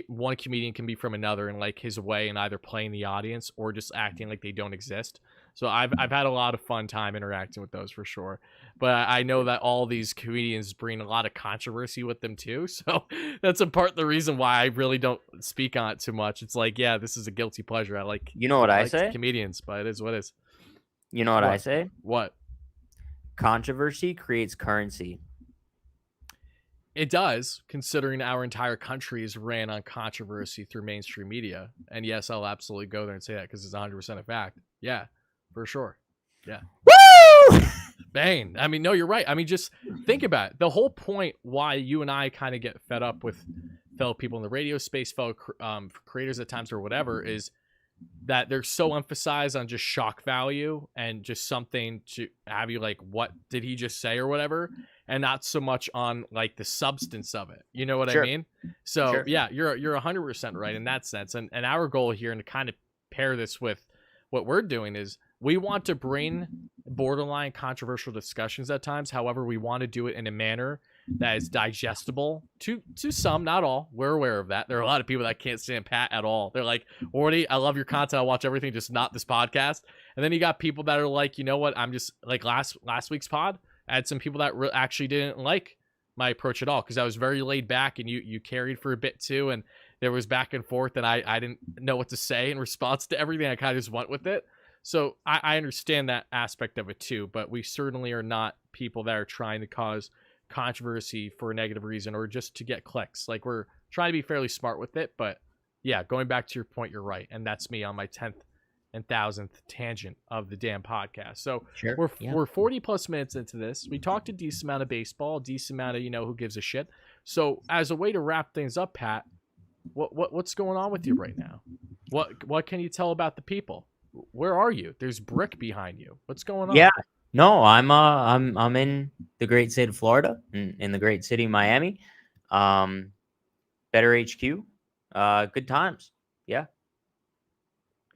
one comedian can be from another in like his way in either playing the audience or just acting like they don't exist. So I've had a lot of fun time interacting with those for sure. But I know that all these comedians bring a lot of controversy with them too. So that's a part of the reason why I really don't speak on it too much. It's like, yeah, this is a guilty pleasure. I like You know what I like say? comedians, but it is what it is. You know what I say? What? Controversy creates currency. It does, considering our entire country is ran on controversy through mainstream media. And yes, I'll absolutely go there and say that because it's 100% a fact. Yeah, for sure. Yeah. Woo! Bane. I mean, no, you're right. I mean, just think about it. The whole point why you and I kind of get fed up with fellow people in the radio space, fellow creators at times or whatever, is that they're so emphasized on just shock value and just something to have you like, what did he just say or whatever, and not so much on like the substance of it. You know what Sure. I mean? So Sure. yeah, you're 100% right in that sense. And our goal here, and to kind of pair this with what we're doing, is we want to bring borderline controversial discussions at times. However, we want to do it in a manner that is digestible to some, not all. We're aware of that. There are a lot of people that can't stand Pat at all. They're like, Wardy, I love your content. I watch everything, just not this podcast. And then you got people that are like, you know what? I'm just like last week's pod. I had some people that actually didn't like my approach at all because I was very laid back and you carried for a bit too. And there was back and forth and I didn't know what to say in response to everything. I kind of just went with it. So I understand that aspect of it too, but we certainly are not people that are trying to cause controversy for a negative reason or just to get clicks. Like, we're trying to be fairly smart with it. But yeah, going back to your point, you're right. And that's me on my 10th and 1000th tangent of the damn podcast. So Sure. we're 40 plus minutes into this. We talked a decent amount of baseball, a decent amount of, who gives a shit. So as a way to wrap things up, Pat, what's going on with you right now? What can you tell about the people? Where are you? There's brick behind you. What's going on? Yeah. No, I'm in the great state of Florida, in the great city of Miami. Better HQ. Good times. Yeah.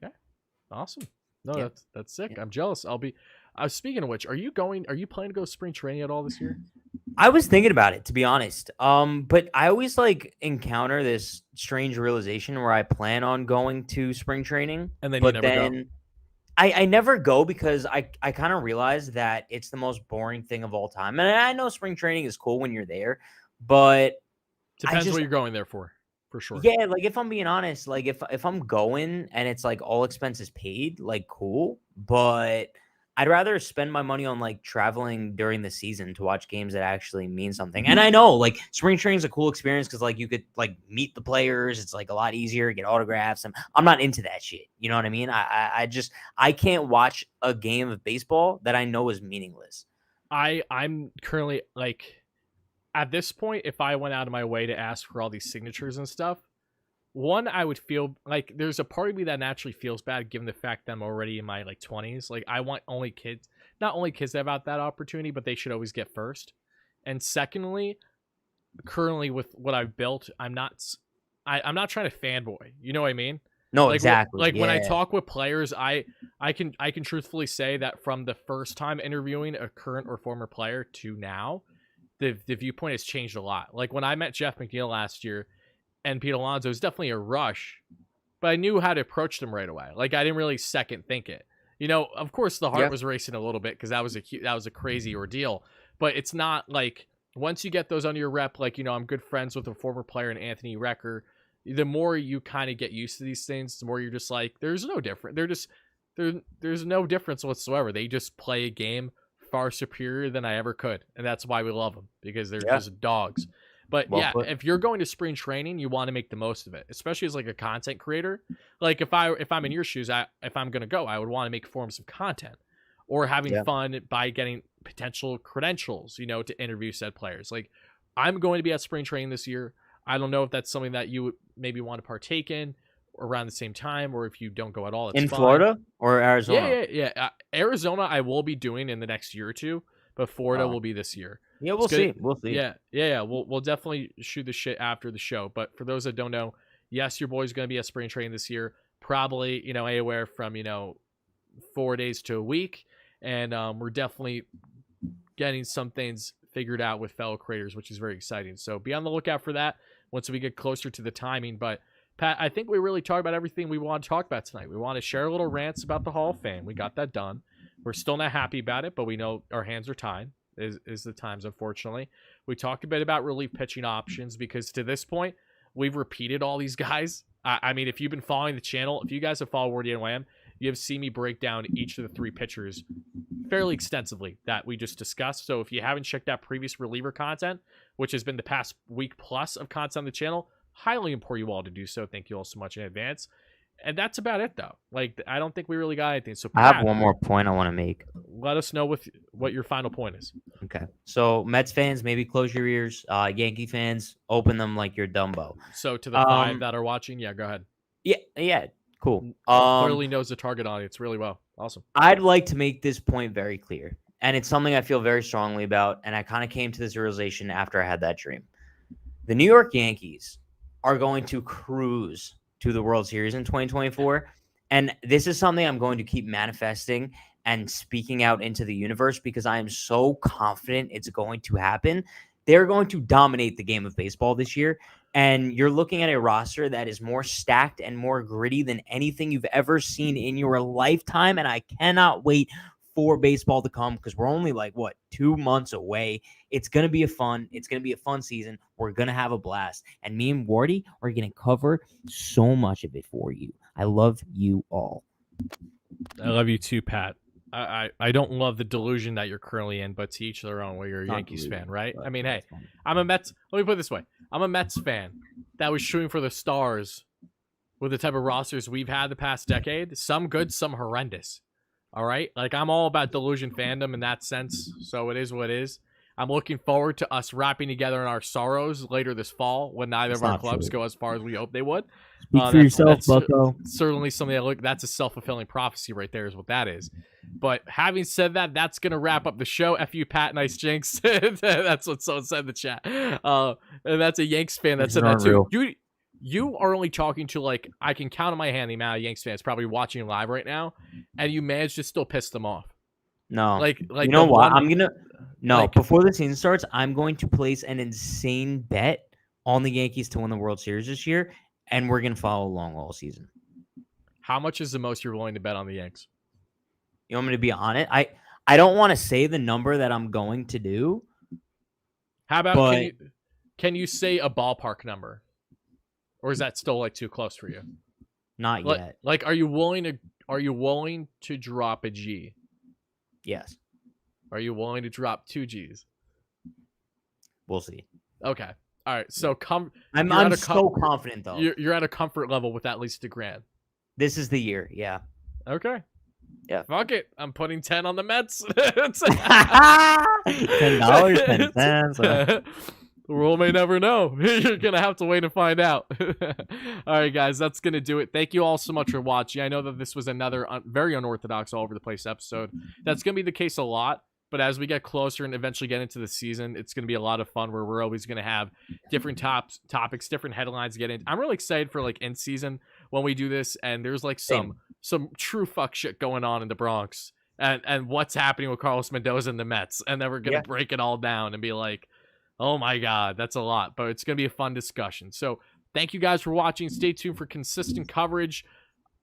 Okay. Awesome. No, Yeah. that's sick. Yeah. I'm jealous. Speaking of which, are you planning to go spring training at all this year? I was thinking about it, to be honest. But I always encounter this strange realization where I plan on going to spring training, And then but you never go. then I never go because I kind of realize that it's the most boring thing of all time. And I know spring training is cool when you're there, but Depends what you're going there for sure. yeah, if I'm being honest, if I'm going and it's all expenses paid, cool, but I'd rather spend my money on traveling during the season to watch games that actually mean something. And I know spring training is a cool experience because you could meet the players. It's a lot easier, get autographs. And I'm not into that shit. You know what I mean? I can't watch a game of baseball that I know is meaningless. I'm currently at this point, if I went out of my way to ask for all these signatures and stuff, one, I would feel there's a part of me that naturally feels bad given the fact that I'm already in my 20s. I want not only kids to have that opportunity, but they should always get first. And secondly, currently with what I've built, I'm not trying to fanboy. You know what I mean? No, Like exactly. when I Yeah. talk with players, I can truthfully say that from the first time interviewing a current or former player to now, the viewpoint has changed a lot. Like when I met Jeff McNeil last year and Pete Alonso, it was definitely a rush, but I knew how to approach them right away. Like I didn't really second think it. Of course the heart Yeah. was racing a little bit because that was a crazy ordeal. But it's not like once you get those under your rep, like I'm good friends with a former player in Anthony Recker. The more you kind of get used to these things, the more you're just like, there's no different. There's no difference whatsoever. They just play a game far superior than I ever could, and that's why we love them because they're just dogs. But Well yeah, put. if you're going to spring training, you want to make the most of it, especially as like a content creator. Like if I'm in your shoes, if I'm gonna go, I would want to make forms of content or having fun by getting potential credentials, to interview said players. Like I'm going to be at spring training this year. I don't know if that's something that you would maybe want to partake in around the same time, or if you don't go at all, it's In fine. Florida or Arizona? Yeah. Arizona, I will be doing in the next year or two, but Florida will be this year. Yeah, we'll see. We'll see. Yeah. We'll definitely shoot the shit after the show. But for those that don't know, yes, your boy's going to be at spring training this year. Probably, anywhere from 4 days to a week, and we're definitely getting some things figured out with fellow creators, which is very exciting. So be on the lookout for that once we get closer to the timing. But Pat, I think we really talked about everything we want to talk about tonight. We want to share a little rants about the Hall of Fame. We got that done. We're still not happy about it, but we know our hands are tied, is the times, unfortunately. We talked a bit about relief pitching options because to this point, we've repeated all these guys. I mean, if you've been following the channel, if you guys have followed WardyNYM, you have seen me break down each of the three pitchers fairly extensively that we just discussed. So if you haven't checked out previous reliever content, which has been the past week plus of content on the channel, highly implore you all to do so. Thank you all so much in advance. And that's about it, though. Like, I don't think we really got anything. So Pat, I have one more point I want to make. Let us know what your final point is. Okay. So Mets fans, maybe close your ears. Yankee fans, open them like you're Dumbo. So to the 5 that are watching, yeah, go ahead. Yeah, cool. Clearly knows the target audience really well. Awesome. I'd like to make this point very clear. And it's something I feel very strongly about. And I kind of came to this realization after I had that dream. The New York Yankees are going to cruise to the World Series in 2024. And this is something I'm going to keep manifesting and speaking out into the universe because I am so confident it's going to happen. They're going to dominate the game of baseball this year. And you're looking at a roster that is more stacked and more gritty than anything you've ever seen in your lifetime. And I cannot wait for baseball to come because we're only 2 months away. It's going to be fun season. We're going to have a blast. And me and Wardy are going to cover so much of it for you. I love you all. I love you too, Pat. I don't love the delusion that you're currently in, but to each their own. Where you're a Yankees fan, right? I mean, hey, I'm a Mets. Let me put it this way: I'm a Mets fan that was shooting for the stars with the type of rosters we've had the past decade. Some good, some horrendous. All right, like I'm all about delusion fandom in that sense. So it is what it is. I'm looking forward to us wrapping together in our sorrows later this fall when neither of our clubs go as far as we hope they would. Speak for yourself, Bucko. Certainly something that's a self-fulfilling prophecy right there is what that is. But having said that, that's going to wrap up the show. F you, Pat, nice jinx. That's what someone said in the chat. And that's a Yanks fan that said that too. You are only talking to, I can count on my hand the amount of Yanks fans probably watching live right now, and you managed to still piss them off. No. Like you know what? Before the season starts, I'm going to place an insane bet on the Yankees to win the World Series this year, and we're going to follow along all season. How much is the most you're willing to bet on the Yanks? You want me to be on it? I don't want to say the number that I'm going to do. How about can you say a ballpark number? Or is that still too close for you? Not yet. Are you willing to drop a G? Yes. Are you willing to drop 2 G's? We'll see. Okay. All right. So I'm so confident though. You're at a comfort level with at least $1,000. This is the year. Yeah. Okay. Yeah. Fuck it. I'm putting 10 on the Mets. $10, 10 cents. The world may never know. You're going to have to wait and find out. All right, guys, that's going to do it. Thank you all so much for watching. I know that this was another very unorthodox, all over the place episode. That's going to be the case a lot. But as we get closer and eventually get into the season, it's going to be a lot of fun where we're always going to have different topics, different headlines to get into. I'm really excited for in season. when we do this, and there's like some true fuck shit going on in the Bronx, and what's happening with Carlos Mendoza and the Mets, and then we're gonna break it all down and be like, oh my god, that's a lot, but it's gonna be a fun discussion. So thank you guys for watching. Stay tuned for consistent coverage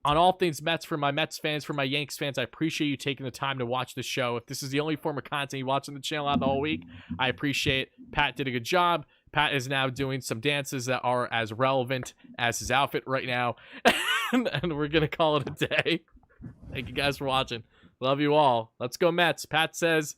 on all things Mets for my Mets fans, for my Yanks fans. I appreciate you taking the time to watch the show. If this is the only form of content you watch on the channel out the whole week, I appreciate it. Pat did a good job. Pat is now doing some dances that are as relevant as his outfit right now. And we're going to call it a day. Thank you guys for watching. Love you all. Let's go Mets. Pat says,